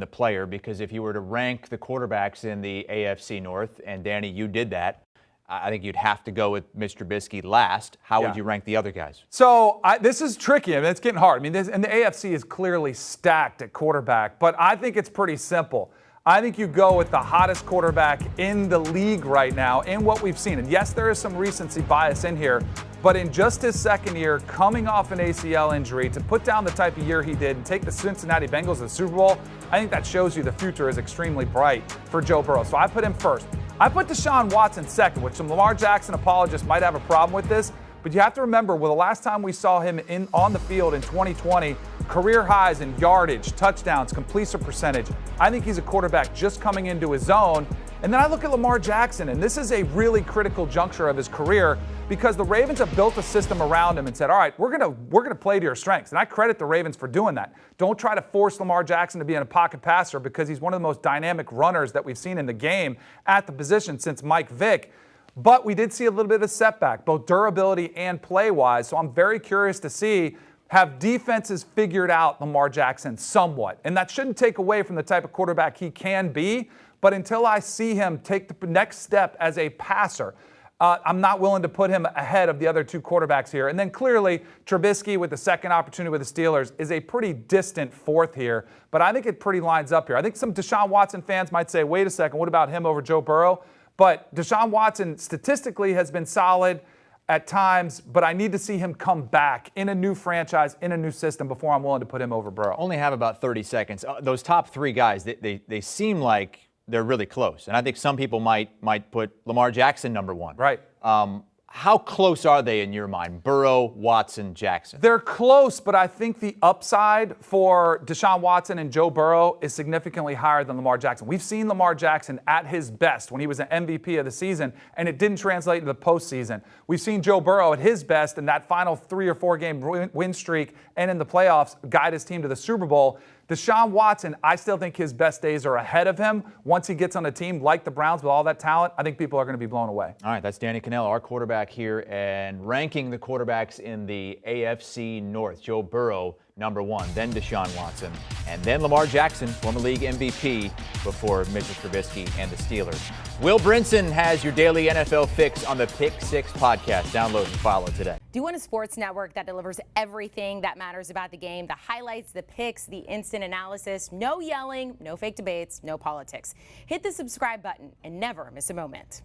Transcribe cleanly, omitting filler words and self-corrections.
the player, because if you were to rank the quarterbacks in the AFC North, and Danny, you did that, I think you'd have to go with Mr. Trubisky last. How would you rank the other guys? So this is tricky. I mean, it's getting hard. I mean, and the AFC is clearly stacked at quarterback, but I think it's pretty simple. I think you go with the hottest quarterback in the league right now in what we've seen. And yes, there is some recency bias in here, but in just his second year, coming off an ACL injury, to put down the type of year he did and take the Cincinnati Bengals to the Super Bowl, I think that shows you the future is extremely bright for Joe Burrow. So I put him first. I put Deshaun Watson second, which some Lamar Jackson apologists might have a problem with this. But you have to remember, well, the last time we saw him on the field in 2020, career highs in yardage, touchdowns, completion percentage. I think he's a quarterback just coming into his own. And then I look at Lamar Jackson, and this is a really critical juncture of his career because the Ravens have built a system around him and said, all right, we're gonna play to your strengths. And I credit the Ravens for doing that. Don't try to force Lamar Jackson to be in a pocket passer because he's one of the most dynamic runners that we've seen in the game at the position since Mike Vick. But we did see a little bit of a setback, both durability and play-wise. So I'm very curious to see, have defenses figured out Lamar Jackson somewhat? And that shouldn't take away from the type of quarterback he can be. But until I see him take the next step as a passer, I'm not willing to put him ahead of the other two quarterbacks here. And then clearly, Trubisky with the second opportunity with the Steelers is a pretty distant fourth here. But I think it pretty lines up here. I think some Deshaun Watson fans might say, wait a second, what about him over Joe Burrow? But Deshaun Watson statistically has been solid at times, but I need to see him come back in a new franchise, in a new system before I'm willing to put him over Burrow. Only have about 30 seconds. Those top three guys, they seem like they're really close. And I think some people might put Lamar Jackson number one. Right. How close are they in your mind? Burrow, Watson, Jackson? They're close, but I think the upside for Deshaun Watson and Joe Burrow is significantly higher than Lamar Jackson. We've seen Lamar Jackson at his best when he was an MVP of the season, and it didn't translate into the postseason. We've seen Joe Burrow at his best in that final 3 or 4 game win streak and in the playoffs guide his team to the Super Bowl. Deshaun Watson, I still think his best days are ahead of him. Once he gets on a team like the Browns with all that talent, I think people are going to be blown away. All right, that's Danny Kanell, our quarterback here, and ranking the quarterbacks in the AFC North. Joe Burrow, number one, then Deshaun Watson, and then Lamar Jackson, former league MVP, before Mr. Trubisky and the Steelers. Will Brinson has your daily NFL fix on the Pick Six podcast. Download and follow today. Do you want a sports network that delivers everything that matters about the game? The highlights, the picks, the instant analysis, no yelling, no fake debates, no politics. Hit the subscribe button and never miss a moment.